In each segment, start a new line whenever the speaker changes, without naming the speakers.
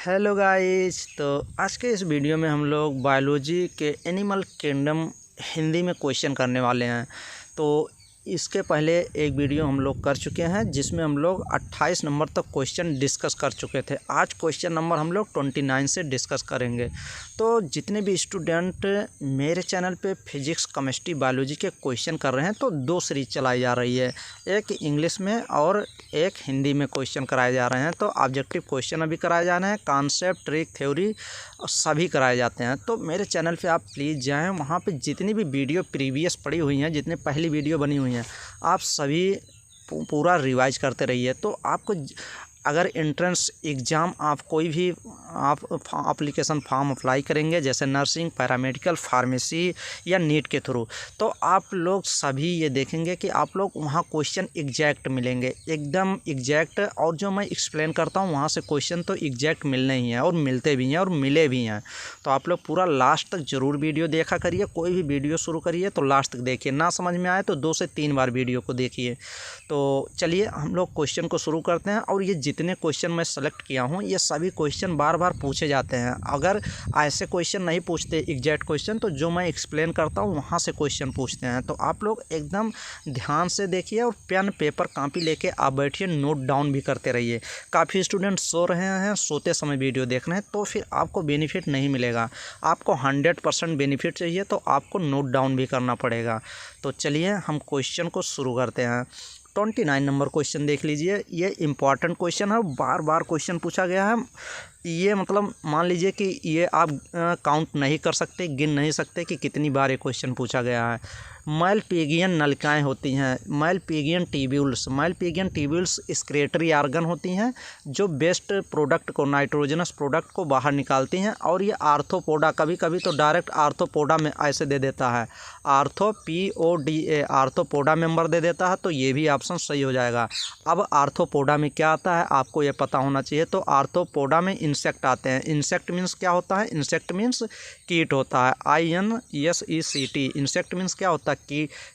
Hello guys. तो आज के इस वीडियो में हम लोग बायोलॉजी के एनिमल किंगडम हिंदी में क्वेश्चन करने वाले हैं। तो इसके पहले एक वीडियो हम लोग कर चुके हैं जिसमें हम लोग 28 नंबर तक क्वेश्चन डिस्कस कर चुके थे। आज क्वेश्चन नंबर हम लोग 29 से डिस्कस करेंगे। तो जितने भी स्टूडेंट मेरे चैनल पे फिजिक्स केमिस्ट्री बायोलॉजी के क्वेश्चन कर रहे हैं तो 2 सीरीज चलाई जा रही है, एक इंग्लिश में और एक हिंदी में क्वेश्चन कराए जा रहे हैं। तो ऑब्जेक्टिव क्वेश्चन अभी कराए जा रहे हैं, कॉन्सेप्ट, ट्रिक, थ्योरी सभी कराए जाते हैं। तो मेरे चैनल पे आप प्लीज़ जाएं, वहाँ पे जितनी भी वीडियो प्रीवियस पड़ी हुई हैं, जितने पहली वीडियो बनी हुई हैं, आप सभी पूरा रिवाइज करते रहिए। तो आपको अगर एंट्रेंस एग्ज़ाम आप कोई भी आप एप्लीकेशन फॉर्म अप्लाई करेंगे जैसे नर्सिंग, पैरामेडिकल, फार्मेसी या नीट के थ्रू, तो आप लोग सभी ये देखेंगे कि आप लोग वहाँ क्वेश्चन एग्जैक्ट मिलेंगे, एकदम एग्जैक्ट। और जो मैं एक्सप्लेन करता हूँ वहाँ से क्वेश्चन तो एग्जैक्ट मिलने ही हैं और मिलते भी हैं और मिले भी हैं। तो आप लोग पूरा लास्ट तक ज़रूर वीडियो देखा करिए। कोई भी वीडियो शुरू करिए तो लास्ट तक देखिए, ना समझ में आए तो 2 से 3 बार वीडियो को देखिए। तो चलिए हम लोग क्वेश्चन को शुरू करते हैं। और ये जितने क्वेश्चन मैं सेलेक्ट किया हूँ ये सभी क्वेश्चन बार बार पूछे जाते हैं। अगर ऐसे क्वेश्चन नहीं पूछते एग्जैक्ट क्वेश्चन, तो जो मैं एक्सप्लेन करता हूँ वहाँ से क्वेश्चन पूछते हैं। तो आप लोग एकदम ध्यान से देखिए और पेन पेपर कॉपी लेके आप बैठिए, नोट डाउन भी करते रहिए। काफ़ी स्टूडेंट सो रहे हैं, सोते समय वीडियो देख रहे हैं, तो फिर आपको बेनिफिट नहीं मिलेगा। आपको 100% बेनिफिट चाहिए तो आपको नोट डाउन भी करना पड़ेगा। तो चलिए हम क्वेश्चन को शुरू करते हैं। 29 नंबर क्वेश्चन देख लीजिए। ये इम्पॉर्टेंट क्वेश्चन है, बार बार क्वेश्चन पूछा गया है। ये मतलब मान लीजिए कि ये आप काउंट नहीं कर सकते, गिन नहीं सकते कि कितनी बार ये क्वेश्चन पूछा गया है। मैलपिगियन नलिकाएं होती हैं, मैलपिगियन ट्यूब्यूल्स एक्सक्रीटरी ऑर्गन होती हैं जो वेस्ट प्रोडक्ट को, नाइट्रोजनस प्रोडक्ट को बाहर निकालती हैं। और ये आर्थ्रोपोडा, कभी कभी तो डायरेक्ट आर्थ्रोपोडा में ऐसे दे देता है, PODA आर्थ्रोपोडा मेंबर दे देता है, तो ये भी ऑप्शन सही हो जाएगा। अब आर्थ्रोपोडा में क्या आता है आपको ये पता होना चाहिए। तो आर्थ्रोपोडा में इंसेक्ट आते हैं। इंसेक्ट मीन्स क्या होता है? इंसेक्ट मीन्स कीट होता है, INSECT। इंसेक्ट मीन्स क्या होता है?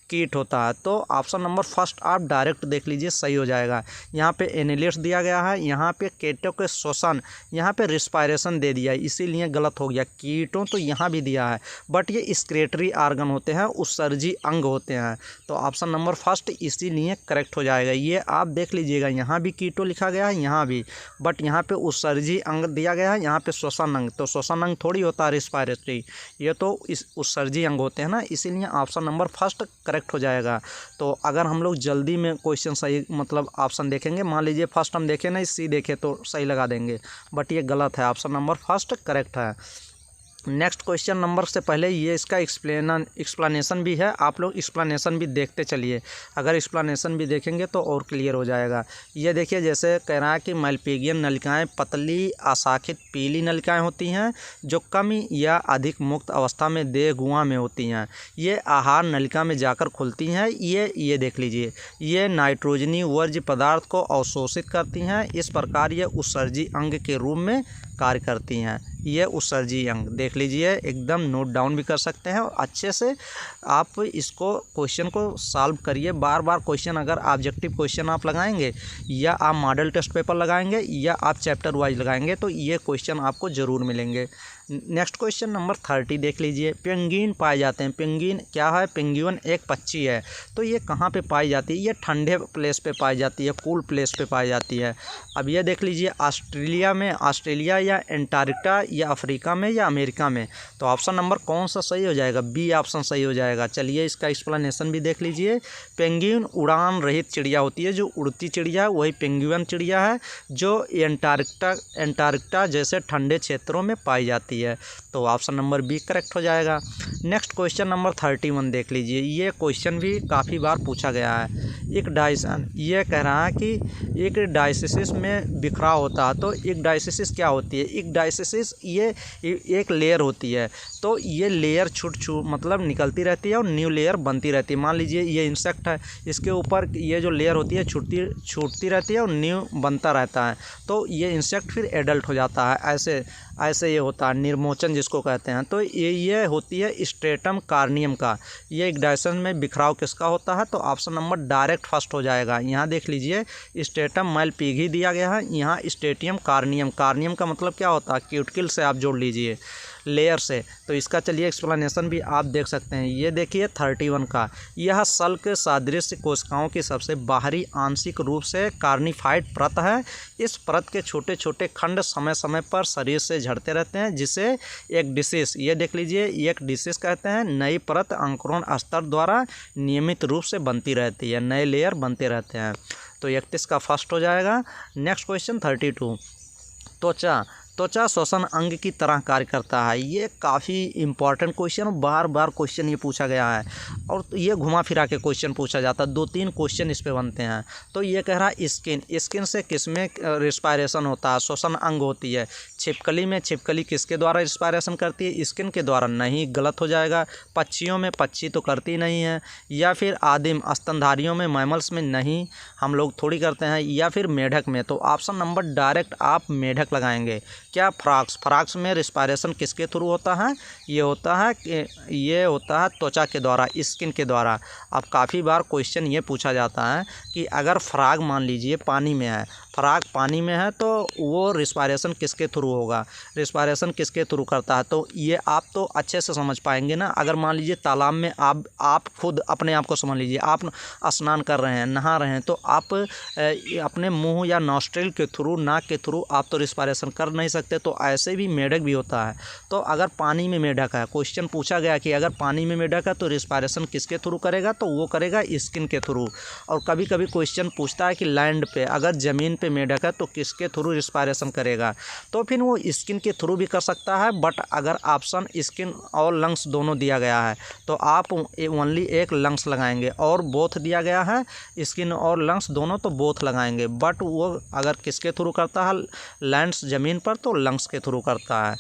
कीट होता है। तो ऑप्शन नंबर फर्स्ट आप डायरेक्ट देख लीजिए, सही हो जाएगा। यहाँ पे एनालिस्ट दिया गया है, यहाँ पे कीटों के श्वसन, यहाँ पे रिस्पायरेशन दे दिया है, इसीलिए गलत हो गया। कीटों तो यहाँ भी दिया है बट ये एक्सक्रीटरी ऑर्गन होते हैं, उत्सर्जी अंग होते हैं। तो ऑप्शन नंबर फर्स्ट इसीलिए करेक्ट हो जाएगा। ये आप देख लीजिएगा, यहाँ भी कीटो लिखा गया है, यहाँ भी, बट यहाँ पे उत्सर्जी अंग दिया गया है, यहाँ पे श्वसन अंग। तो श्वसन अंग थोड़ी होता है रिस्पायरेटरी, ये तो इस उत्सर्जी अंग होते हैं ना, इसीलिए ऑप्शन नंबर फर्स्ट करेक्ट हो जाएगा। तो अगर हम लोग जल्दी में क्वेश्चन सही मतलब ऑप्शन देखेंगे, मान लीजिए फर्स्ट हम देखें नहीं, सी देखें तो सही लगा देंगे, बट ये गलत है। ऑप्शन नंबर फर्स्ट करेक्ट है। नेक्स्ट क्वेश्चन नंबर से पहले ये इसका एक्सप्लेनेशन भी है, आप लोग एक्सप्लेनेशन भी देखते चलिए। अगर एक्सप्लेनेशन भी देखेंगे तो और क्लियर हो जाएगा। ये देखिए, जैसे कह रहा है कि मैलपिगियन नलिकाएं पतली अशाखित पीली नलिकाएं होती हैं जो कम या अधिक मुक्त अवस्था में देह गुहा में होती हैं। ये आहार नलिका में जाकर खुलती हैं। ये देख लीजिए, ये नाइट्रोजनी वर्ज्य पदार्थ को अवशोषित करती हैं। इस प्रकार ये उत्सर्जी अंग के रूप में कार्य करती हैं। ये उत्सर्जी अंग देख लीजिए, एकदम नोट डाउन भी कर सकते हैं और अच्छे से आप इसको क्वेश्चन को सॉल्व करिए। बार बार क्वेश्चन, अगर ऑब्जेक्टिव क्वेश्चन आप लगाएंगे या आप मॉडल टेस्ट पेपर लगाएंगे या आप चैप्टर वाइज लगाएंगे तो ये क्वेश्चन आपको ज़रूर मिलेंगे। नेक्स्ट क्वेश्चन नंबर 30 देख लीजिए। पेंगुइन पाए जाते हैं। पेंगुइन क्या है? पेंगुइन एक पक्षी है। तो ये कहाँ पे पाई जाती है? ये ठंडे प्लेस पे पाई जाती है, कूल प्लेस पे पाई जाती है। अब ये देख लीजिए, ऑस्ट्रेलिया में, ऑस्ट्रेलिया या एंटार्क्टिका या अफ्रीका में या अमेरिका में। तो ऑप्शन नंबर कौन सा सही हो जाएगा? बी ऑप्शन सही हो जाएगा। चलिए इसका एक्सप्लेनेशन भी देख लीजिए। पेंगुइन उड़ान रहित चिड़िया होती है, जो उड़ती चिड़िया है वही पेंगुइन चिड़िया है, जो एंटार्क्टिका जैसे ठंडे क्षेत्रों में पाई जाती है। तो ऑप्शन नंबर बी करेक्ट हो जाएगा। नेक्स्ट क्वेश्चन नंबर 31 देख लीजिए। ये क्वेश्चन भी काफ़ी बार पूछा गया है। एक डायसन, ये कह रहा है कि एक डायसिस में बिखराव होता है। तो एक डायसिस क्या होती है? एक डायसिस ये एक लेयर होती है। तो ये लेयर छूट मतलब निकलती रहती है और न्यू लेयर बनती रहती है। मान लीजिए ये इंसेक्ट है, इसके ऊपर ये जो लेयर होती है छूटती रहती है और न्यू बनता रहता है। तो ये इंसेक्ट फिर एडल्ट हो जाता है। ऐसे ये होता है, निर्मोचन जिसको कहते हैं। तो ये होती है स्ट्रेटम कार्नियम का। ये एक डायसन में बिखराव किसका होता है? तो ऑप्शन नंबर डायरेक्ट फर्स्ट हो जाएगा। यहाँ देख लीजिए, स्ट्रेटम मैलपिगी दिया गया है, यहाँ स्टेटियम कार्नियम। कार्नियम का मतलब मतलब क्या होता है, क्यूटिकल से आप जोड़ लीजिए, लेयर से। तो इसका चलिए एक्सप्लेनेशन भी आप देख सकते हैं। ये देखिए 31 का, यह सल्क सदृश कोशिकाओं की सबसे बाहरी आंशिक रूप से कार्निफाइड परत है। इस परत के छोटे छोटे खंड समय समय पर शरीर से झड़ते रहते हैं, जिसे एक डिशेस, ये देख लीजिए, एक डिशेस कहते हैं। नई परत अंकुरण स्तर द्वारा नियमित रूप से बनती रहती है, नए लेयर बनते रहते हैं। तो 31 का फर्स्ट हो जाएगा। नेक्स्ट क्वेश्चन 32, त्वचा श्वसन अंग की तरह कार्य करता है। ये काफ़ी इंपॉर्टेंट क्वेश्चन, बार बार क्वेश्चन ये पूछा गया है और ये घुमा फिरा के क्वेश्चन पूछा जाता है, 2-3 क्वेश्चन इस पे बनते हैं। तो ये कह रहा है स्किन से किसमें रिस्पायरेशन होता है, श्वसन अंग होती है। छिपकली में छिपकली किसके द्वारा रिस्पायरेशन करती है, स्किन के द्वारा। नहीं, गलत हो जाएगा। पक्षियों में पक्षी तो करती नहीं है। या फिर आदिम स्तनधारियों में, मैमल्स में नहीं, हम लोग थोड़ी करते हैं। या फिर मेढक में। तो ऑप्शन नंबर डायरेक्ट आप मेढक लगाएंगे। क्या फ्रॉक्स में रिस्पायरेशन किसके थ्रू होता है, ये होता है त्वचा के द्वारा, स्किन के द्वारा। अब काफ़ी बार क्वेश्चन ये पूछा जाता है कि अगर फ्रॉग मान लीजिए पानी में है, फ्रॉग पानी में है, तो वो रिस्पायरेशन किसके थ्रू होगा, रिस्पायरेशन किसके थ्रू करता है। तो ये आप तो अच्छे से समझ पाएंगे ना। अगर मान लीजिए तालाब में आप खुद अपने आप को समझ लीजिए, आप स्नान कर रहे हैं, नहा रहे हैं, तो आप अपने मुंह या नॉस्ट्रिल के थ्रू, नाक के थ्रू आप तो रिस्पायरेशन कर नहीं सकते। तो ऐसे भी मेढक भी होता है। तो अगर पानी में मेढक है, क्वेश्चन पूछा गया कि अगर पानी में मेढक है तो रिस्पायरेशन किसके थ्रू करेगा, तो वो करेगा स्किन के थ्रू। और कभी कभी क्वेश्चन पूछता है कि लैंड पे, अगर ज़मीन पे मेढक है तो किसके थ्रू रिस्पायरेशन करेगा, तो फिर वो स्किन के थ्रू भी कर सकता है। बट अगर ऑप्शन स्किन और लंग्स दोनों दिया गया है तो आप ओनली एक लंग्स लगाएंगे, और बोथ दिया गया है स्किन और लंग्स दोनों, तो बोथ लगाएंगे। बट वो अगर किसके थ्रू करता है, लैंड्स ज़मीन पर, तो लंग्स के थ्रू करता है।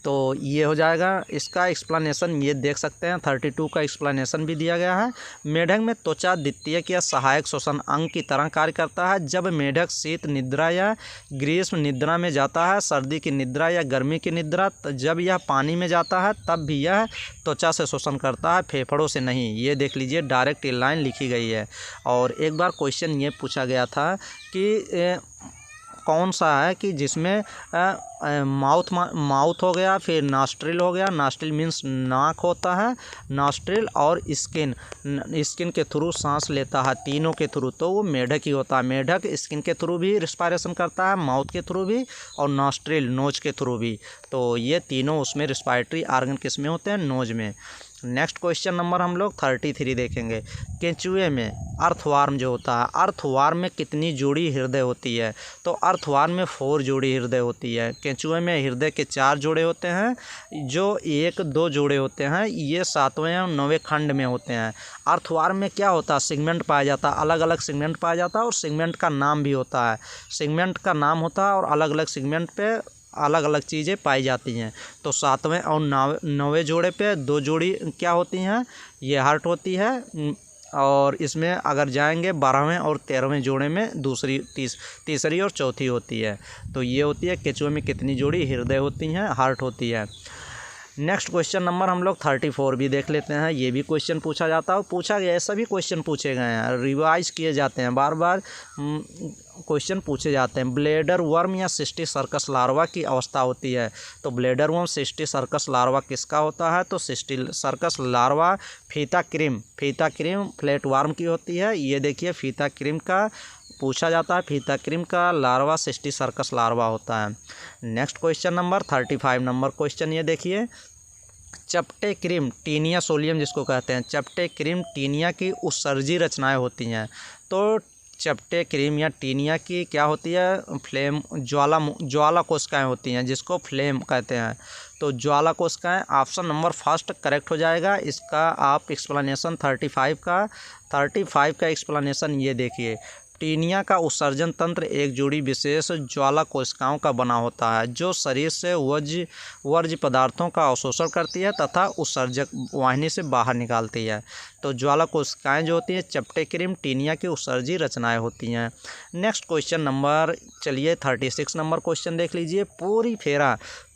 तो ये हो जाएगा। इसका एक्सप्लेनेशन ये देख सकते हैं, 32 का एक्सप्लेनेशन भी दिया गया है। मेढक में त्वचा द्वितीयक या सहायक श्वसन अंग की तरह कार्य करता है। जब मेढक शीत निद्रा या ग्रीष्म निद्रा में जाता है, सर्दी की निद्रा या गर्मी की निद्रा, जब यह पानी में जाता है तब भी यह त्वचा से शोषण करता है, फेफड़ों से नहीं। ये देख लीजिए, डायरेक्ट लाइन लिखी गई है। और एक बार क्वेश्चन ये पूछा गया था कि कौन सा है कि जिसमें माउथ हो गया, फिर नॉस्ट्रिल हो गया, नॉस्ट्रिल मीन्स नाक होता है, नॉस्ट्रिल और स्किन के थ्रू सांस लेता है, तीनों के थ्रू, तो वो मेढक ही होता है। मेढक स्किन के थ्रू भी रिस्पायरेशन करता है, माउथ के थ्रू भी, और नॉस्ट्रिल नोज के थ्रू भी। तो ये तीनों उसमें रिस्पायरेटरी आर्गन किस में होते हैं, नोज में। नेक्स्ट क्वेश्चन नंबर हम लोग 33 देखेंगे। केंचुए में अर्थवार्म जो होता है, अर्थवार्म में कितनी जोड़ी हृदय होती है, तो अर्थवार्म में 4 जोड़ी हृदय होती है। केंचुए में हृदय के 4 जोड़े होते हैं, जो 1-2 जोड़े होते हैं, ये 7वें और 9वें खंड में होते हैं। अर्थवार्म में क्या होता है, सेगमेंट पाया जाता है, अलग अलग सेगमेंट पाया जाता है, और सेगमेंट का नाम भी होता है, सेगमेंट का नाम होता है, और अलग अलग सेगमेंट पे अलग अलग चीज़ें पाई जाती हैं। तो 7वें और 9वें जोड़े पे 2 जोड़ी क्या होती हैं, ये हार्ट होती है, और इसमें अगर जाएंगे 12वें और 13वें जोड़े में तीसरी और चौथी होती है। तो ये होती है केंचुए में कितनी जोड़ी हृदय होती हैं, हार्ट होती है। नेक्स्ट क्वेश्चन नंबर हम लोग 34 भी देख लेते हैं। ये भी क्वेश्चन पूछा जाता है, पूछा गया, सभी क्वेश्चन पूछे गए हैं, रिवाइज किए जाते हैं, बार बार क्वेश्चन पूछे जाते हैं। ब्लेडर वर्म या सिस्टिक सर्कस लार्वा की अवस्था होती है, तो bladder worm cystic circus larva किसका होता है, तो सिस्टिक सर्कस लार्वा फीता क्रीम फ्लैट वार्म की होती है। ये देखिए, फीता क्रीम का पूछा जाता है, फीता क्रीम का लार्वा सिस्टिक सर्कस लार्वा होता है। Next question number 35 number question ये देखिए। चपटे क्रीम टीनिया सोलियम जिसको कहते हैं, चपटे क्रीम टीनिया की उत्सर्जी रचनाएं होती हैं। तो चपटे क्रीम या टीनिया की क्या होती है, फ्लेम ज्वाला कोशिकाएँ होती हैं, जिसको फ्लेम कहते हैं। तो ज्वाला कोशिकाएँ ऑप्शन नंबर फर्स्ट करेक्ट हो जाएगा। इसका आप एक्सप्लेनेशन 35 का एक्सप्लेनेशन ये देखिए। टीनिया का उत्सर्जन तंत्र एक जोड़ी विशेष ज्वाला कोशिकाओं का बना होता है, जो शरीर से वर्ज्य पदार्थों का अवशोषण करती है तथा उत्सर्जक वाहिनी से बाहर निकालती है। तो ज्वाला कोशिकाएँ जो होती हैं चपटे क्रीम टीनिया की उत्सर्जी रचनाएं होती हैं। नेक्स्ट क्वेश्चन नंबर चलिए 36 नंबर क्वेश्चन देख लीजिए।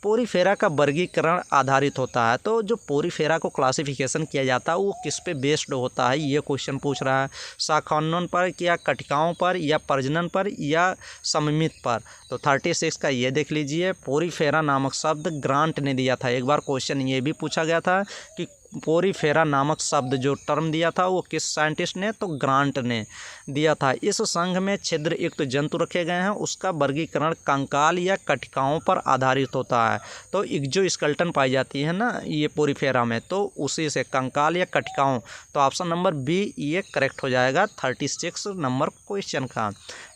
पोरीफेरा का वर्गीकरण आधारित होता है। तो जो पोरीफेरा को क्लासिफिकेशन किया जाता है वो किस पे बेस्ड होता है, ये क्वेश्चन पूछ रहा है। शाखान्वयन पर या कटिकाओं पर या प्रजनन पर या सममित पर। तो 36 का ये देख लीजिए, पोरीफेरा नामक शब्द ग्रांट ने दिया था। एक बार क्वेश्चन ये भी पूछा गया था कि पोरीफेरा नामक शब्द जो टर्म दिया था वो किस साइंटिस्ट ने, तो ग्रांट ने दिया था। इस संघ में छिद्र युक्त जंतु रखे गए हैं, उसका वर्गीकरण कंकाल या कटिकाओं पर आधारित होता है। तो एक्सोस्केलेटन पाई जाती है ना ये पोरीफेरा में, तो उसी से कंकाल या कटिकाओं। तो ऑप्शन नंबर बी ये करेक्ट हो जाएगा 36 नंबर क्वेश्चन का।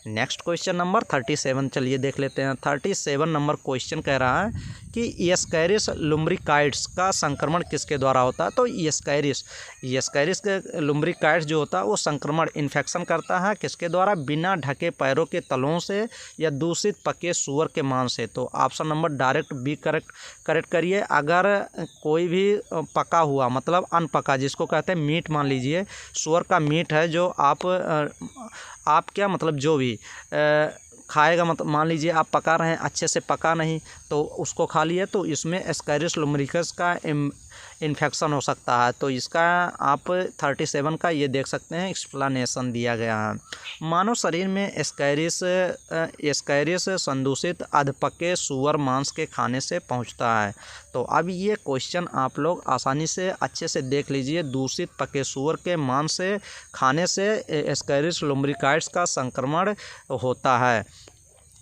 नेक्स्ट क्वेश्चन नंबर 37 चलिए देख लेते हैं। 37 नंबर क्वेश्चन कह रहा है कि एस्कैरिस लुम्ब्रिकाइड्स का संक्रमण किसके द्वारा होता है। तो एस्कैरिस के लुम्ब्रिकाइड्स जो होता है वो संक्रमण इन्फेक्शन करता है किसके द्वारा, बिना ढके पैरों के तलों से या दूषित पके सूअर के मांस से। तो option number direct B correct करिए। अगर कोई भी पका हुआ मतलब अनपका जिसको कहते हैं मीट, मान लीजिए सूअर का मीट है जो आप क्या मतलब जो भी खाएगा, मतलब मान लीजिए आप पका रहे हैं, अच्छे से पका नहीं तो उसको खा लिए, तो इसमें एस्कैरिस लुम्ब्रिकस का इन्फेक्शन हो सकता है। तो इसका आप 37 का ये देख सकते हैं एक्सप्लेनेशन दिया गया है। मानव शरीर में एस्कैरिस संदूषित अधपके सूअर मांस के खाने से पहुंचता है। तो अब ये क्वेश्चन आप लोग आसानी से अच्छे से देख लीजिए। दूषित पके सूअर के मांस से खाने से एस्कैरिस लुम्ब्रिकाइड्स का संक्रमण होता है।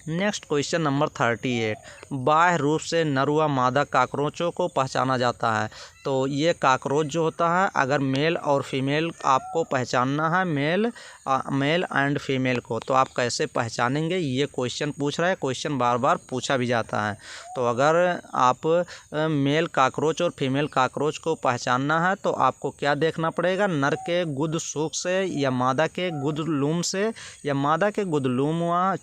नेक्स्ट क्वेश्चन नंबर 38, बाह्य रूप से नर व मादा काकरोचों को पहचाना जाता है। तो ये काकरोच जो होता है, अगर मेल और फीमेल आपको पहचानना है, मेल एंड फीमेल को, तो आप कैसे पहचानेंगे ये क्वेश्चन पूछ रहा है। क्वेश्चन बार बार पूछा भी जाता है। तो अगर आप मेल काकरोच और फीमेल काकरोच को पहचानना है तो आपको क्या देखना पड़ेगा, नर के गुद सूख से या मादा के गुदलूम से या मादा के गुदलूम व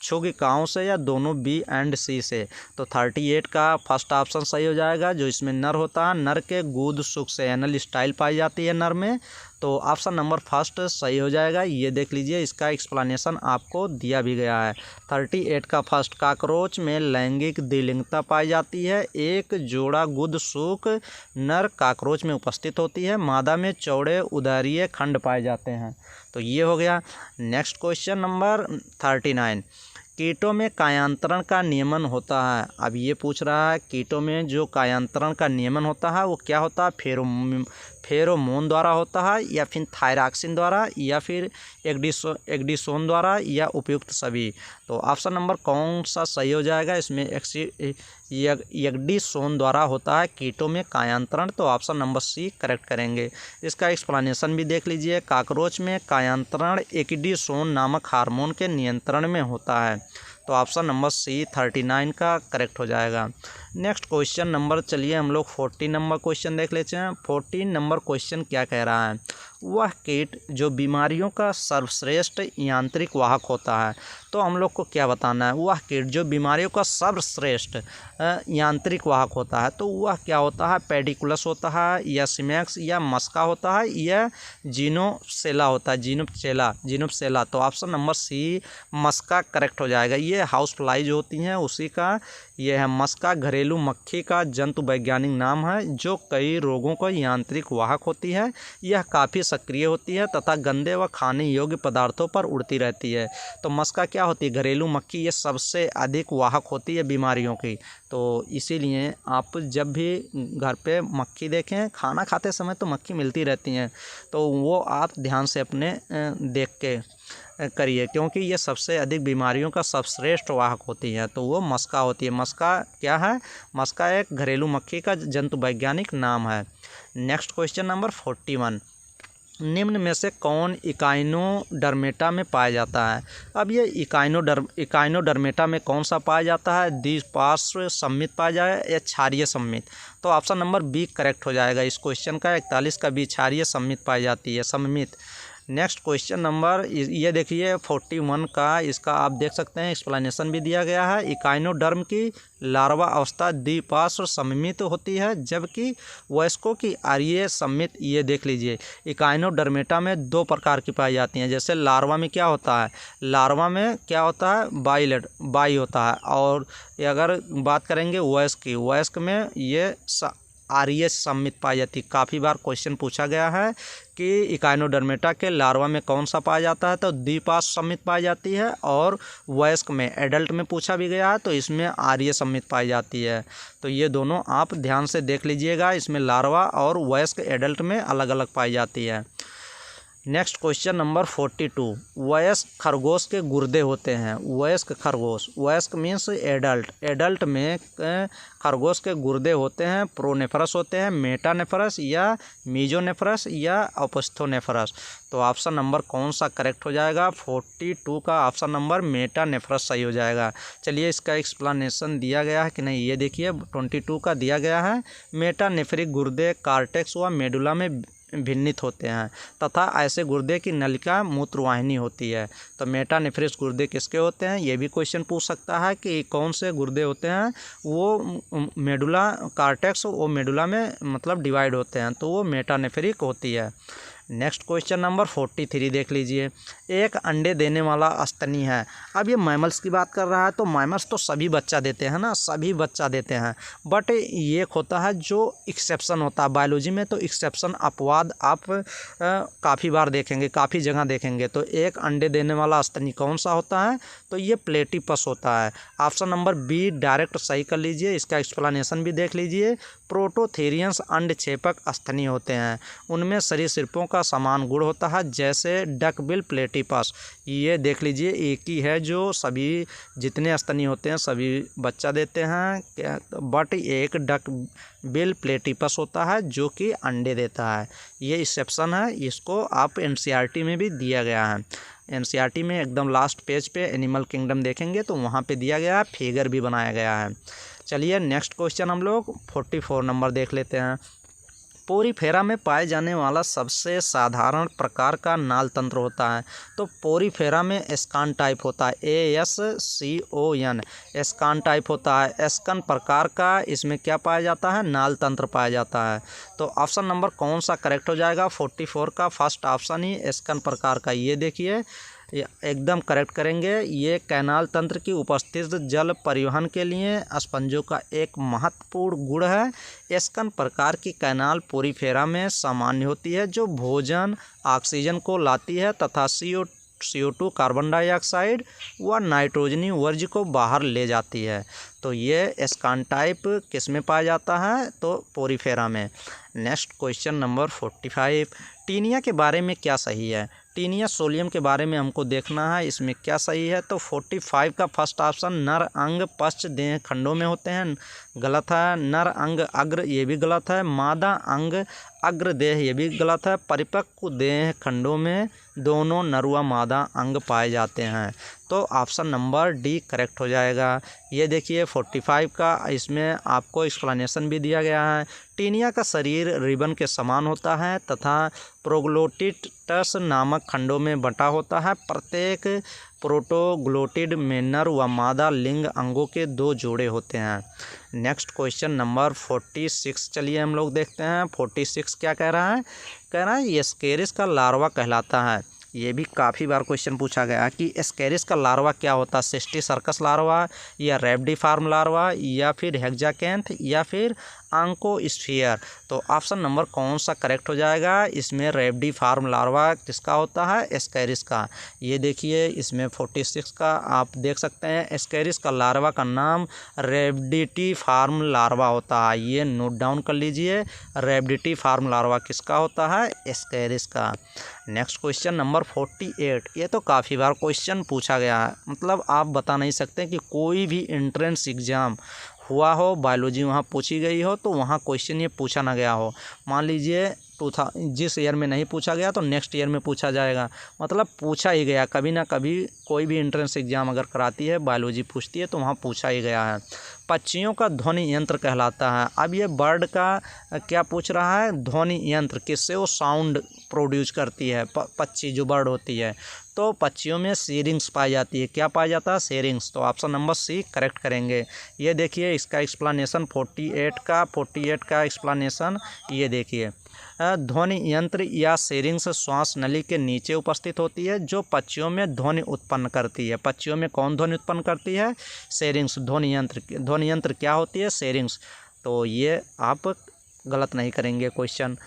छुगिकाओं से या दोनों बी एंड सी से। तो 38 का फर्स्ट ऑप्शन सही हो जाएगा। जो इसमें नर होता है, नर के गुद सुख से एनल स्टाइल पाई जाती है नर में, तो ऑप्शन नंबर फर्स्ट सही हो जाएगा। ये देख लीजिए, इसका एक्सप्लेनेशन आपको दिया भी गया है। 38 का फर्स्ट, काकरोच में लैंगिक द्विलिंगता पाई जाती है। एक जोड़ा गुद सूख नर काकरोच में उपस्थित होती है, मादा में चौड़े उदरीय खंड पाए जाते हैं। तो ये हो गया। नेक्स्ट क्वेश्चन नंबर 39, कीटों में कायांतरण का नियमन होता है। अब ये पूछ रहा है कीटों में जो कायांतरण का नियमन होता है वो क्या होता है, फेरोमोन द्वारा होता है या फिर थायरॉक्सिन द्वारा या फिर एग्डिसोन द्वारा या उपयुक्त सभी। तो ऑप्शन नंबर कौन सा सही हो जाएगा, इसमें एग्डिसोन द्वारा होता है कीटों में कायांतरण। तो ऑप्शन नंबर सी करेक्ट करेंगे। इसका एक्सप्लेनेशन भी देख लीजिए। काकरोच में कायांतरण एग्डिसोन नामक हार्मोन के नियंत्रण में होता है। तो ऑप्शन नंबर सी 39 का करेक्ट हो जाएगा। नेक्स्ट क्वेश्चन नंबर, चलिए हम लोग 40 नंबर क्वेश्चन देख लेते हैं। 40 नंबर क्वेश्चन क्या कह रहा है, वह कीट जो बीमारियों का सर्वश्रेष्ठ यांत्रिक वाहक होता है। तो हम लोग को क्या बताना है, वह कीट जो बीमारियों का सर्वश्रेष्ठ यांत्रिक वाहक होता है, तो वह क्या होता है, पेडिकुलस होता है या सिमैक्स या मस्का होता है या जीनोप्सेला होता है, जीनोप्सेला। तो ऑप्शन नंबर सी मस्का करेक्ट हो जाएगा। ये हाउस फ्लाई जो होती हैं उसी का यह है। मस्का घरेलू मक्खी का जंतु वैज्ञानिक नाम है जो कई रोगों का यांत्रिक वाहक होती है। यह काफ़ी सक्रिय होती है तथा गंदे व खाने योग्य पदार्थों पर उड़ती रहती है। तो मस्का क्या होती है, घरेलू मक्खी, ये सबसे अधिक वाहक होती है बीमारियों की। तो इसीलिए आप जब भी घर पे मक्खी देखें, खाना खाते समय तो मक्खी मिलती रहती हैं, तो वो आप ध्यान से अपने देख के करिए, क्योंकि ये सबसे अधिक बीमारियों का सर्वश्रेष्ठ वाहक होती है। तो वो मस्का होती है। मस्का क्या है, मस्का एक घरेलू मक्खी का जंतु वैज्ञानिक नाम है। नेक्स्ट क्वेश्चन नंबर 41, निम्न में से कौन इकाइनोडर्मेटा में पाया जाता है। अब ये इकाइनोडर्मेटा में कौन सा पाया जाता है, द्विपार्श्व सममित पाया जाए या क्षारीय सममित। तो ऑप्शन नंबर बी करेक्ट हो जाएगा इस क्वेश्चन का। 41 का बी क्षारीय सममित पाई जाती है, सममित। नेक्स्ट क्वेश्चन नंबर ये देखिए 41 का, इसका आप देख सकते हैं एक्सप्लेनेशन भी दिया गया है। इकाइनोडर्म की लार्वा अवस्था द्विपार्श्व सममित होती है जबकि वयस्कों की आर्य सममित। ये देख लीजिए, इकाइनोडर्मेटा में 2 प्रकार की पाई जाती हैं। जैसे लार्वा में क्या होता है, लार्वा में क्या होता है, बाई होता है। और अगर बात करेंगे वयस्क में ये आर्य सममित पाई जाती है। काफ़ी बार क्वेश्चन पूछा गया है कि इकाइनोडर्मेटा के लार्वा में कौन सा पाया जाता है, तो द्विपार्श्व सममित पाई जाती है। और वयस्क में, एडल्ट में पूछा भी गया है तो इसमें आर्य सममित पाई जाती है। तो ये दोनों आप ध्यान से देख लीजिएगा, इसमें लार्वा और वयस्क एडल्ट में अलग अलग पाई जाती है। नेक्स्ट क्वेश्चन नंबर 42, वयस्क खरगोश के गुर्दे होते हैं। वयस्क खरगोश, वयस्क मीन्स एडल्ट, एडल्ट में खरगोश के गुर्दे होते हैं, प्रोनेफ्रस होते हैं, मेटानेफ्रस या मीजोनेफ्रस या ओपस्थोनेफ्रस। तो ऑप्शन नंबर कौन सा करेक्ट हो जाएगा, 42 का ऑप्शन नंबर मेटानेफ्रस सही हो जाएगा। चलिए इसका एक्सप्लेनेशन दिया गया है कि नहीं, ये देखिए 22 का दिया गया है। मेटानेफ्रिक गुर्दे कार्टेक्स व मेडुला में भिन्नित होते हैं तथा ऐसे गुर्दे की नलिका मूत्रवाहिनी होती है। तो मेटानेफ्रिस गुर्दे किसके होते हैं, ये भी क्वेश्चन पूछ सकता है कि कौन से गुर्दे होते हैं। वो मेडुला कार्टेक्स, वो मेडुला में मतलब डिवाइड होते हैं, तो वो मेटानेफ्रिक होती है। नेक्स्ट क्वेश्चन नंबर 43 देख लीजिए, एक अंडे देने वाला स्तनी है। अब ये मैमल्स की बात कर रहा है, तो मैमल्स तो सभी बच्चा देते हैं ना, सभी बच्चा देते हैं। बट ये होता है जो एक्सेप्शन होता है बायोलॉजी में, तो एक्सेप्शन अपवाद आप काफ़ी बार देखेंगे, काफ़ी जगह देखेंगे। तो एक अंडे देने वाला स्तनी कौन सा होता है, तो ये प्लेटिपस होता है। ऑप्शन नंबर बी डायरेक्ट सही कर लीजिए, इसका एक्सप्लेनेशन भी देख लीजिए। प्रोटोथेरियंस अंडक्षेपक स्तनी होते हैं, उनमें सरीसृपों का समान गुण होता है जैसे डकबिल प्लेटिपस। ये देख लीजिए, एक ही है जो सभी जितने स्तनी होते हैं सभी बच्चा देते हैं, बट एक डकबिल प्लेटिपस होता है जो कि अंडे देता है। ये एक्सेप्शन है, इसको आप एनसीईआरटी में भी दिया गया है। एनसीईआरटी में एकदम लास्ट पेज पे एनिमल किंगडम देखेंगे तो वहाँ पे दिया गया है, फिगर भी बनाया गया है। चलिए नेक्स्ट क्वेश्चन हम लोग 44 नंबर देख लेते हैं। पोरीफेरा में पाए जाने वाला सबसे साधारण प्रकार का नाल तंत्र होता है। तो पोरीफेरा में एस्कान टाइप होता है, ASCON, एस्कान टाइप होता है। एस्कन प्रकार का इसमें क्या पाया जाता है, नाल तंत्र पाया जाता है। तो ऑप्शन नंबर कौन सा करेक्ट हो जाएगा, 44 का फर्स्ट ऑप्शन ही एस्कन प्रकार का। ये देखिए एकदम करेक्ट करेंगे। ये कैनाल तंत्र की उपस्थित जल परिवहन के लिए स्पंजों का एक महत्वपूर्ण गुण है। एस्कन प्रकार की कैनाल पोरीफेरा में सामान्य होती है जो भोजन ऑक्सीजन को लाती है तथा CO2 कार्बन डाइऑक्साइड व नाइट्रोजनी वर्ज्य को बाहर ले जाती है। तो ये एस्कान टाइप किस में पाया जाता है, तो पोरीफेरा में। नेक्स्ट क्वेश्चन नंबर 45, टीनिया के बारे में क्या सही है। टीनिया सोलियम के बारे में हमको देखना है, इसमें क्या सही है। तो 45 का फर्स्ट ऑप्शन नर अंग पश्च देह खंडों में होते हैं, गलत है। नर अंग अग्र, ये भी गलत है। मादा अंग अग्र देह, ये भी गलत है। परिपक्व देह खंडों में दोनों नर व मादा अंग पाए जाते हैं। तो ऑप्शन नंबर डी करेक्ट हो जाएगा। ये देखिए 45 का, इसमें आपको एक्सप्लेनेशन भी दिया गया है। टीनिया का शरीर रिबन के समान होता है तथा प्रोग्लोटिड्स नामक खंडों में बंटा होता है। प्रत्येक प्रोटोग्लोटिड में नर व मादा लिंग अंगों के 2 जोड़े होते हैं। नेक्स्ट क्वेश्चन नंबर 46 चलिए हम लोग देखते हैं। 46 क्या कह रहा है, कह रहा है एस्केरिस का लार्वा कहलाता है। ये भी काफ़ी बार क्वेश्चन पूछा गया कि एस्केरिस का लार्वा क्या होता है, सिस्टी सर्कस लार्वा या रैप्डिफॉर्म लार्वा या फिर हेक्साकैंथ या फिर आंकोस्फीयर। तो ऑप्शन नंबर कौन सा करेक्ट हो जाएगा, इसमें रैप्डिफॉर्म लार्वा किसका होता है, एस्केरिस का। ये देखिए इसमें 46 का आप देख सकते हैं, एस्केरिस का लार्वा का नाम रैप्डिफॉर्म लार्वा होता है। ये नोट डाउन कर लीजिए, रैप्डिफॉर्म लार्वा किसका होता है, एस्केरिस का। नेक्स्ट क्वेश्चन नंबर 48, ये तो काफ़ी बार क्वेश्चन पूछा गया है, मतलब आप बता नहीं सकते कि कोई भी एंट्रेंस एग्ज़ाम हुआ हो, बायोलॉजी वहाँ पूछी गई हो, तो वहाँ क्वेश्चन ये पूछा ना गया हो। मान लीजिए जिस ईयर में नहीं पूछा गया तो नेक्स्ट ईयर में पूछा जाएगा, मतलब पूछा ही गया, कभी ना कभी कोई भी एंट्रेंस एग्जाम अगर कराती है, बायोलॉजी पूछती है, तो वहाँ पूछा ही गया है। पक्षियों का ध्वनि यंत्र कहलाता है। अब ये बर्ड का क्या पूछ रहा है, ध्वनि यंत्र, किससे वो साउंड प्रोड्यूस करती है, पक्षी जो बर्ड होती है, तो पक्षियों में सीरिंग्स पाई जाती है। क्या पाया जाता है, सीरिंग्स। तो ऑप्शन नंबर सी करेक्ट करेंगे। ये देखिए इसका एक्सप्लेनेशन 48 का एक्सप्लेनेशन ये देखिए। ध्वनि यंत्र या सीरिंग्स श्वास नली के नीचे उपस्थित होती है, जो पक्षियों में ध्वनि उत्पन्न करती है। पक्षियों में कौन ध्वनि उत्पन्न करती है, सीरिंग्स। ध्वनि यंत्र क्या होती है, सीरिंग्स। तो ये आप गलत नहीं करेंगे क्वेश्चन।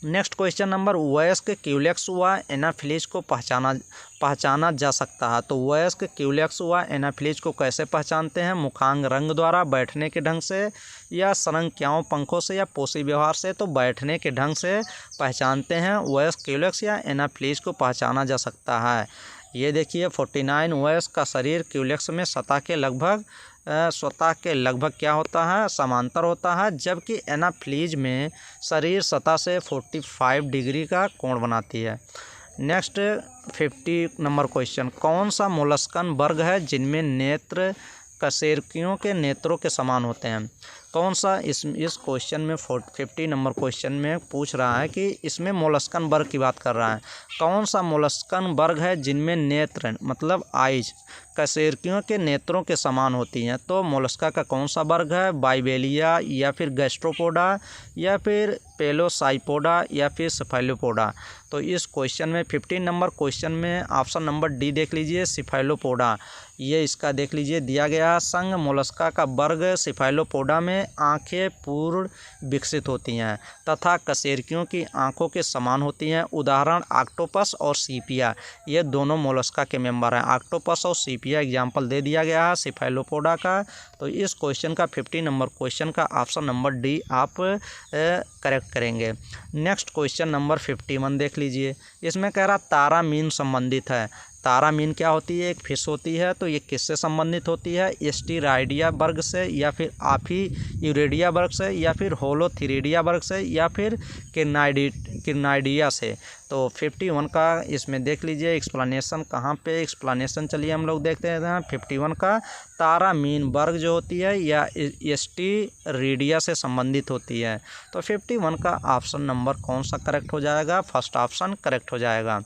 नेक्स्ट क्वेश्चन नंबर, वयस्क क्यूलेक्स व एनाफिलीज को पहचाना जा सकता है। तो वयस्क क्यूलेक्स व एनाफिलीज को कैसे पहचानते हैं, मुखांग रंग द्वारा, बैठने के ढंग से, या संरक्याओं पंखों से, या पोषी व्यवहार से। तो बैठने के ढंग से पहचानते हैं। वयस्क क्यूलेक्स या एनाफिलीज को पहचाना जा सकता है। ये देखिए 49, वयस्क का शरीर क्यूलेक्स में सतह के लगभग क्या होता है, समांतर होता है, जबकि एनाफिलीज में शरीर सतह से 45 डिग्री का कोण बनाती है। नेक्स्ट 50 नंबर क्वेश्चन, कौन सा मोलस्कन वर्ग है जिनमें नेत्र कशेरुकियों के नेत्रों के समान होते हैं। कौन सा इस क्वेश्चन में 50 नंबर क्वेश्चन में पूछ रहा है कि इसमें मोलस्कन वर्ग की बात कर रहा है। कौन सा मोलस्कन वर्ग है जिनमें नेत्र मतलब आइज कशेरुकियों के नेत्रों के समान होती हैं। तो मोलस्का का कौन सा वर्ग है, बाइबेलिया, या फिर गैस्ट्रोपोडा, या फिर पेलोसाइपोडा, या फिर सेफेलोपोडा। तो इस क्वेश्चन में 15 नंबर क्वेश्चन में ऑप्शन नंबर डी देख लीजिए, सेफेलोपोडा। ये इसका देख लीजिए दिया गया, संघ मोलस्का का वर्ग सेफेलोपोडा में आंखें पूर्ण विकसित होती हैं तथा कशेरुकियों की आंखों के समान होती हैं। उदाहरण ऑक्टोपस और सीपिया, ये दोनों मोलस्का के मेंबर हैं। ऑक्टोपस और सीपिया एग्जाम्पल दे दिया गया है सेफेलोपोडा का। तो इस क्वेश्चन का 50 नंबर क्वेश्चन का ऑप्शन नंबर डी आप करेक्ट करेंगे। नेक्स्ट क्वेश्चन नंबर 51 देख लीजिए। इसमें कह रहा तारा मीन संबंधित है। तारा मीन क्या होती है, एक फिश होती है। तो ये किससे संबंधित होती है, एस्टिराइडिया वर्ग से, या फिर आफी यूरेडिया वर्ग से, या फिर होलोथीरिडिया वर्ग से, या फिर किरनाइडिया से। तो 51 का इसमें देख लीजिए एक्सप्लेनेशन कहाँ पे, एक्सप्लेनेशन चलिए हम लोग देखते हैं। 51 का तारा मीन वर्ग जो होती है या एस्टिरिडिया से संबंधित होती है। तो 51 का ऑप्शन नंबर कौन सा करेक्ट हो जाएगा, फर्स्ट ऑप्शन करेक्ट हो जाएगा।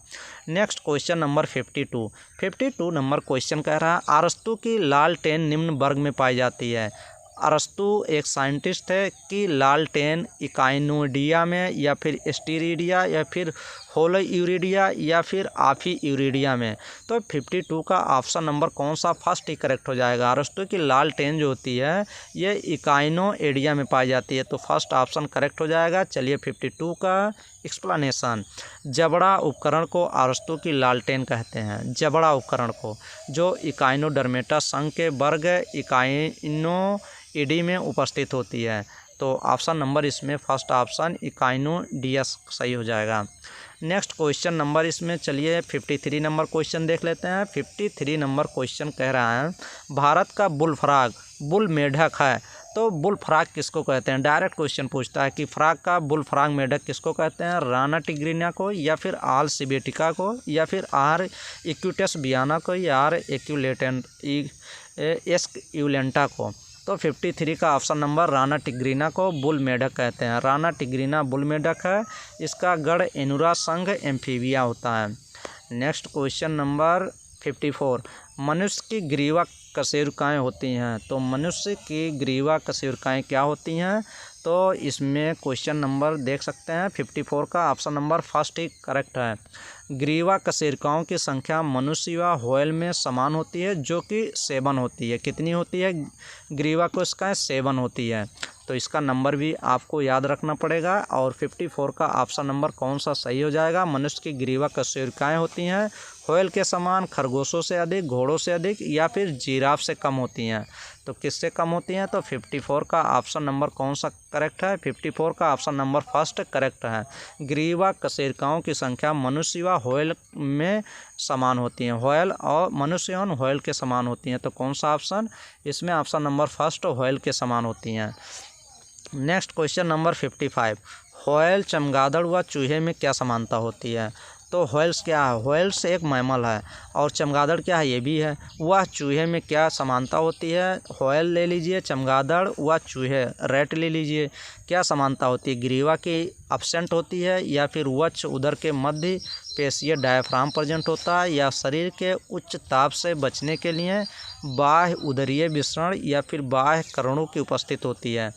Next question number 52 number question कह रहा है अरस्तु की लालटेन निम्न वर्ग में पाई जाती है। अरस्तु एक साइंटिस्ट है कि लालटेन इकाइनोडिया में, या फिर एस्टिरिडिया, या फिर होलोयूरिडिया, या फिर आफी यूरिडिया में। तो 52 का ऑप्शन नंबर कौन सा फर्स्ट ही करेक्ट हो जाएगा। अरस्तु की लालटेन जो होती है ये इकाइनोएडिया में पाई जाती है। तो फर्स्ट ऑप्शन करेक्ट हो जाएगा। चलिए 52 का एक्सप्लेनेशन, जबड़ा उपकरण को अरस्तु की लालटेन कहते हैं। जबड़ा उपकरण को, जो इकाइनोडर्मेटा संघ के वर्ग इकाइनोइडी में उपस्थित होती है। तो ऑप्शन नंबर इसमें फर्स्ट ऑप्शन इकाइनोडियस सही हो जाएगा। नेक्स्ट क्वेश्चन नंबर इसमें चलिए 53 नंबर क्वेश्चन देख लेते हैं। 53 नंबर क्वेश्चन कह रहा है भारत का बुलफ्रॉग बुल मेढक है। तो बुल फ्रॉग किसको कहते हैं, डायरेक्ट क्वेश्चन पूछता है कि फ्रॉग का बुल फ्रॉग मेढक किसको कहते हैं, राना टिग्रिना को, या फिर आल सिबेटिका को, या फिर आर इक्यूटस बियाना को, या आर एस्क्यूलेंटा को। तो 53 का ऑप्शन नंबर राना टिग्रिना को बुल मेढक कहते हैं। राना टिग्रिना बुल मेढक है। इसका गढ़ एनुरा संघ एम्फीबिया होता है। नेक्स्ट क्वेश्चन नंबर 54, मनुष्य की ग्रीवा कशेरुकाएँ होती हैं। तो मनुष्य की ग्रीवा कशेरुकाएँ क्या होती हैं। तो इसमें क्वेश्चन नंबर देख सकते हैं 54 का ऑप्शन नंबर फर्स्ट ही करेक्ट है। ग्रीवा कशेरुकाओं की संख्या मनुष्य व व्हेल में समान होती है, जो कि 7 होती है। कितनी होती है ग्रीवा कोशिकाएँ, 7 होती है। तो इसका नंबर भी आपको याद रखना पड़ेगा। और 54 का ऑप्शन नंबर कौन सा सही हो जाएगा, मनुष्य की ग्रीवा कशेरुकाएँ होती हैं व्हेल के समान, खरगोशों से अधिक, घोड़ों से अधिक, या फिर जिराफ से कम होती हैं। तो किससे कम होती हैं। तो 54 का ऑप्शन नंबर कौन सा करेक्ट है, 54 का ऑप्शन नंबर फर्स्ट करेक्ट है। ग्रीवा कशेरुकाओं की संख्या मनुष्य व व्हेल में समान होती हैं। व्हेल और मनुष्य और व्हेल के समान होती हैं। तो कौन सा ऑप्शन, इसमें ऑप्शन नंबर फर्स्ट व्हेल के समान होती हैं। नेक्स्ट क्वेश्चन नंबर 55, व्हेल, चमगादड़ व चूहे में क्या समानता होती है? तो व्हेल्स क्या है? व्हेल्स एक मैमल है और चमगादड़ क्या है? ये भी है। वह चूहे में क्या समानता होती है? व्हेल ले लीजिए, चमगादड़ व चूहे, रैट ले लीजिए, क्या समानता होती है? ग्रीवा की एब्सेंट होती है या फिर वक्ष उदर के मध्य पेशीय डायफ्राम प्रेजेंट होता है या शरीर के उच्च ताप से बचने के लिए बाह्य उदरीय विसरण या फिर बाह्य करणों की उपस्थित होती है।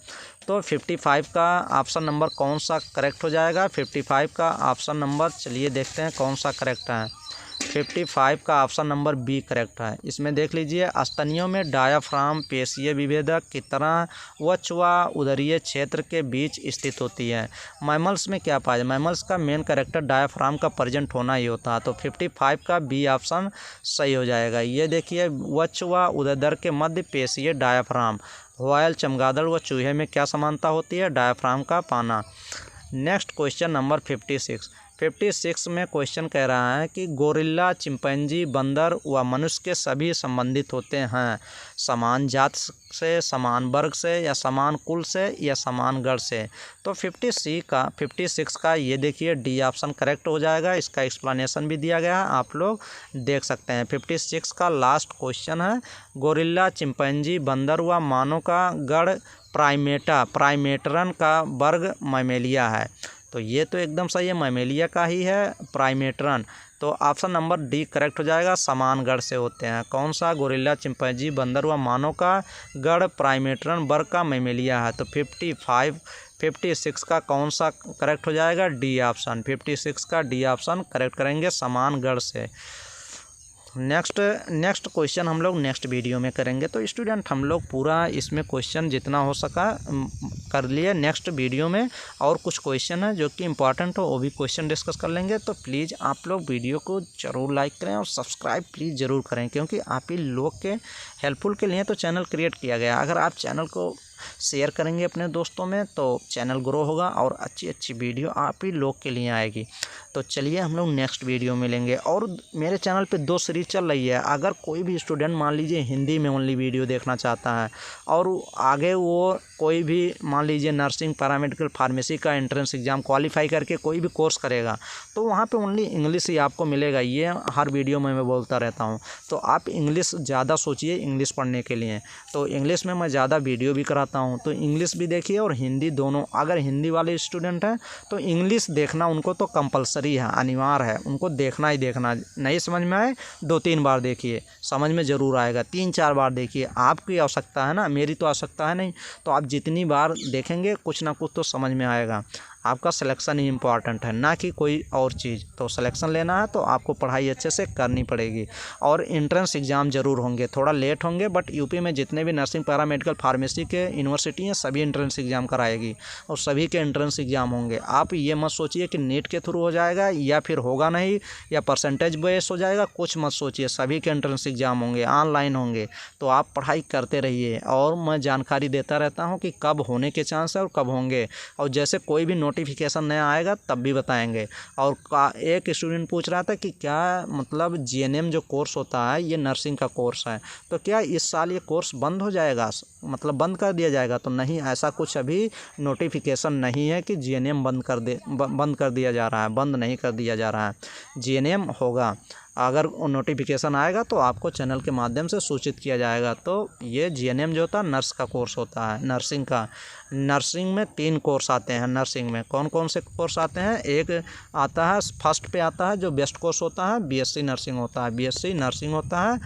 तो 55 का ऑप्शन नंबर कौन सा करेक्ट हो जाएगा? 55 का ऑप्शन नंबर, चलिए देखते हैं कौन सा करेक्ट है। 55 का ऑप्शन नंबर बी करेक्ट है। इसमें देख लीजिए, स्तनियों में डायाफ्राम पेशीय विभेदक की तरह वक्ष व उदरीय क्षेत्र के बीच स्थित होती है। मैमल्स में क्या पाया? मैमल्स का मेन कैरेक्टर डायाफ्राम का प्रेजेंट होना ही होता है। तो 55 का बी ऑप्शन सही हो जाएगा। ये देखिए, वक्ष व उदर के मध्य पेशीय डायाफ्राम। व्हेल, चमगादड़ व चूहे में क्या समानता होती है? डायाफ्राम का पाना। नेक्स्ट क्वेश्चन नंबर 56 में क्वेश्चन कह रहा है कि गोरिल्ला, चिंपैंजी, बंदर व मनुष्य के सभी संबंधित होते हैं समान जात से, समान वर्ग से या समान कुल से या समान गण से। तो 56 का ये देखिए डी ऑप्शन करेक्ट हो जाएगा। इसका एक्सप्लेनेशन भी दिया गया है, आप लोग देख सकते हैं। 56 का लास्ट क्वेश्चन है, गोरिल्ला, चिंपैंजी, बंदर व मानव का गण प्राइमेटरन का वर्ग मैमेलिया है। तो ये तो एकदम सही है, मैमेलिया का ही है प्राइमेटरन। तो ऑप्शन नंबर डी करेक्ट हो जाएगा, समान गण से होते हैं। कौन सा? गोरिल्ला, चिंपैंजी, बंदर व मानव का गण प्राइमेटरन वर्ग का मैमेलिया है। तो 56 का कौन सा करेक्ट हो जाएगा? D option. 56 का डी ऑप्शन करेक्ट करेंगे, समान गण से। नेक्स्ट क्वेश्चन हम लोग नेक्स्ट वीडियो में करेंगे। तो स्टूडेंट हम लोग पूरा इसमें क्वेश्चन जितना हो सका कर लिए। नेक्स्ट वीडियो में और कुछ क्वेश्चन है जो कि इंपॉर्टेंट हो, वो भी क्वेश्चन डिस्कस कर लेंगे। तो प्लीज़ आप लोग वीडियो को ज़रूर लाइक करें और सब्सक्राइब प्लीज़ ज़रूर करें, क्योंकि आप ही लोग के हेल्पफुल के लिए तो चैनल क्रिएट किया गया। अगर आप चैनल को शेयर करेंगे अपने दोस्तों में तो चैनल ग्रो होगा और अच्छी वीडियो आप ही लोग के लिए आएगी। तो चलिए हम लोग नेक्स्ट वीडियो मिलेंगे। और मेरे चैनल पे 2 सीरीज चल रही है। अगर कोई भी स्टूडेंट मान लीजिए हिंदी में ओनली वीडियो देखना चाहता है और आगे वो कोई भी मान लीजिए नर्सिंग, पैरामेडिकल, फार्मेसी का एंट्रेंस एग्ज़ाम क्वालिफाई करके कोई भी कोर्स करेगा तो वहाँ पे ओनली इंग्लिश ही आपको मिलेगा। ये हर वीडियो में मैं बोलता रहता हूँ। तो आप इंग्लिश ज़्यादा सोचिए इंग्लिश पढ़ने के लिए। तो इंग्लिश में मैं ज़्यादा वीडियो भी कराता हूँ, तो इंग्लिश भी देखिए और हिंदी दोनों। अगर हिंदी वाले स्टूडेंट हैं तो इंग्लिश देखना उनको तो कंपलसरी है, अनिवार्य है, उनको देखना ही देखना। नहीं समझ में आए 2-3 बार देखिए, समझ में ज़रूर आएगा। 3-4 बार देखिए, आपकी आवश्यकता है ना, मेरी तो आवश्यकता है नहीं। तो आप जितनी बार देखेंगे कुछ ना कुछ तो समझ में आएगा। आपका सिलेक्शन ही इम्पॉर्टेंट है, ना कि कोई और चीज़। तो सिलेक्शन लेना है तो आपको पढ़ाई अच्छे से करनी पड़ेगी। और एंट्रेंस एग्ज़ाम ज़रूर होंगे, थोड़ा लेट होंगे, बट यूपी में जितने भी नर्सिंग, पैरामेडिकल, फार्मेसी के यूनिवर्सिटी हैं सभी एंट्रेंस एग्ज़ाम कराएगी और सभी के एंट्रेंस एग्ज़ाम होंगे। आप ये मत सोचिए कि नीट के थ्रू हो जाएगा या फिर होगा नहीं या परसेंटेज बेस हो जाएगा, कुछ मत सोचिए। सभी के एंट्रेंस एग्ज़ाम होंगे, ऑनलाइन होंगे। तो आप पढ़ाई करते रहिए और मैं जानकारी देता रहता हूँ कि कब होने के चांस है और कब होंगे। और जैसे कोई भी नोटिफिकेशन नया आएगा तब भी बताएंगे। और एक स्टूडेंट पूछ रहा था कि क्या मतलब जीएनएम जो कोर्स होता है ये नर्सिंग का कोर्स है, तो क्या इस साल ये कोर्स बंद हो जाएगा, मतलब बंद कर दिया जाएगा? तो नहीं, ऐसा कुछ अभी नोटिफिकेशन नहीं है कि जीएनएम बंद कर दिया जा रहा है। बंद नहीं कर दिया जा रहा है, जीएनएम होगा। अगर नोटिफिकेशन आएगा तो आपको चैनल के माध्यम से सूचित किया जाएगा। तो ये जीएनएम जो होता है नर्स का कोर्स होता है, नर्सिंग का। नर्सिंग में 3 कोर्स आते हैं। नर्सिंग में कौन कौन से कोर्स आते हैं? एक आता है फर्स्ट पे आता है जो बेस्ट कोर्स होता है, बीएससी नर्सिंग होता है। बीएससी नर्सिंग होता है,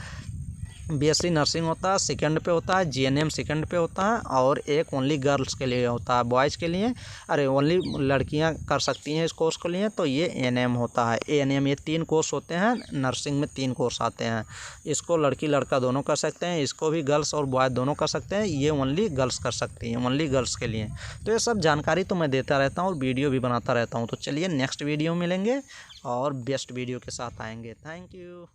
बीएससी नर्सिंग होता है। सेकंड पे होता है जीएनएम, सेकंड पे होता है। और एक ओनली गर्ल्स के लिए होता है, बॉयज़ के लिए, अरे ओनली लड़कियां कर सकती हैं इस कोर्स के लिए, तो ये एएनएम होता है। एएनएम, ये 3 कोर्स होते हैं नर्सिंग में। 3 कोर्स आते हैं। इसको लड़की लड़का दोनों कर सकते हैं, इसको भी गर्ल्स और बॉय दोनों कर सकते हैं। ये ओनली गर्ल्स कर सकती हैं, ओनली गर्ल्स के लिए। तो ये सब जानकारी तो मैं देता रहता हूँ और वीडियो भी बनाता रहता हूँ। तो चलिए नेक्स्ट वीडियो मिलेंगे और बेस्ट वीडियो के साथ आएंगे। Thank you.